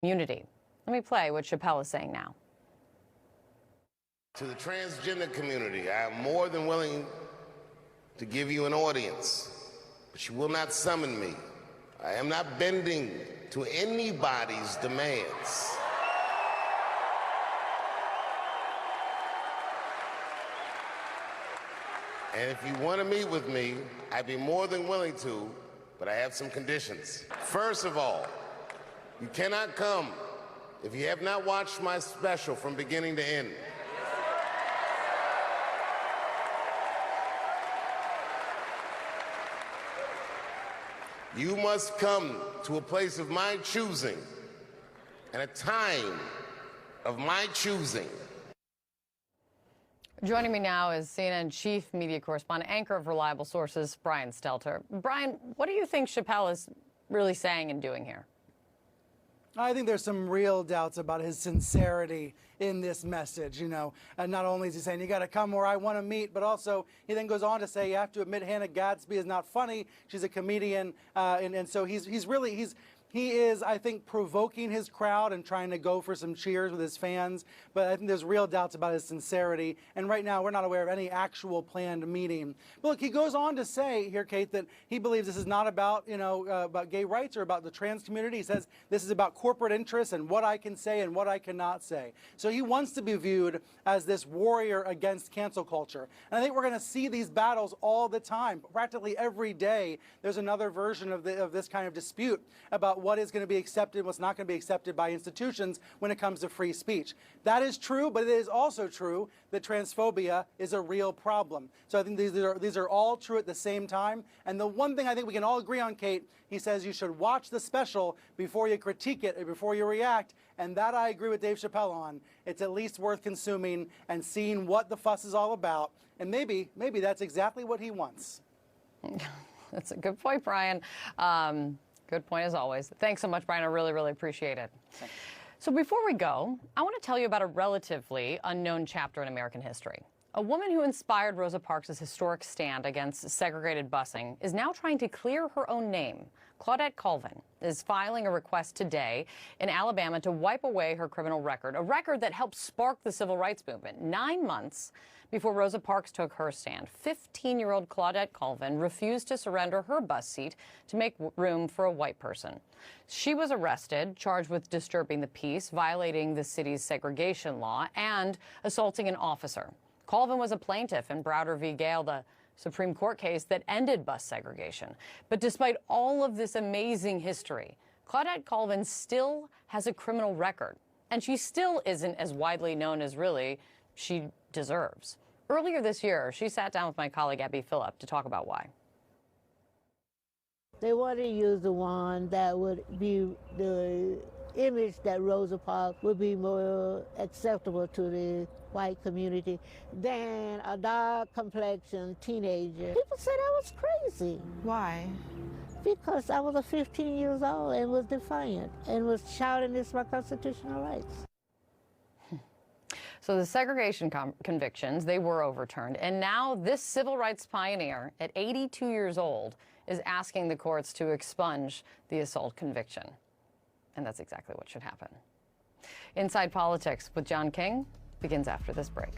community. Let me play what Chappelle is saying now. To the transgender community, I am more than willing to give you an audience, but you will not summon me. I am not bending to anybody's demands. And if you want to meet with me, I'd be more than willing to, but I have some conditions. First of all, you cannot come if you have not watched my special from beginning to end. You must come to a place of my choosing and a time of my choosing. Joining me now is CNN chief media correspondent, anchor of Reliable Sources, Brian Stelter. Brian, what do you think Chappelle is really saying and doing here? I think there's some real doubts about his sincerity in this message, and not only is he saying you got to come where I want to meet, but also he then goes on to say you have to admit Hannah Gadsby is not funny. She's a comedian, and so he is, I think, provoking his crowd and trying to go for some cheers with his fans. But I think there's real doubts about his sincerity. And right now, we're not aware of any actual planned meeting. But look, he goes on to say here, Kate, that he believes this is not about, about gay rights or about the trans community. He says this is about corporate interests and what I can say and what I cannot say. So he wants to be viewed as this warrior against cancel culture. And I think we're going to see these battles all the time. Practically every day, there's another version of this kind of dispute about what is going to be accepted, what's not going to be accepted by institutions when it comes to free speech. That is true, but it is also true that transphobia is a real problem. So I think these are all true at the same time. And the one thing I think we can all agree on, Kate, he says you should watch the special before you critique it, or before you react. And that I agree with Dave Chappelle on. It's at least worth consuming and seeing what the fuss is all about. And maybe that's exactly what he wants. That's a good point, Brian. Good point as always. Thanks so much, Brian. I really, really appreciate it. Thanks. So before we go, I want to tell you about a relatively unknown chapter in American history. A woman who inspired Rosa Parks' historic stand against segregated busing is now trying to clear her own name. Claudette Colvin is filing a request today in Alabama to wipe away her criminal record, a record that helped spark the civil rights movement. 9 months before Rosa Parks took her stand, 15-year-old Claudette Colvin refused to surrender her bus seat to make room for a white person. She was arrested, charged with disturbing the peace, violating the city's segregation law, and assaulting an officer. Colvin was a plaintiff in Browder v. Gale, the Supreme Court case that ended bus segregation. But despite all of this amazing history, Claudette Colvin still has a criminal record, and she still isn't as widely known as really she deserves. Earlier this year, she sat down with my colleague Abby Phillip to talk about why. They wanted to use the one that would be the image that Rosa Parks would be more acceptable to the white community than a dark complexion teenager. People said I was crazy. Why? Because I was 15 years old and was defiant and was shouting it's my constitutional rights. So the segregation convictions, they were overturned. And now this civil rights pioneer at 82 years old is asking the courts to expunge the assault conviction. And that's exactly what should happen. Inside Politics with John King begins after this break.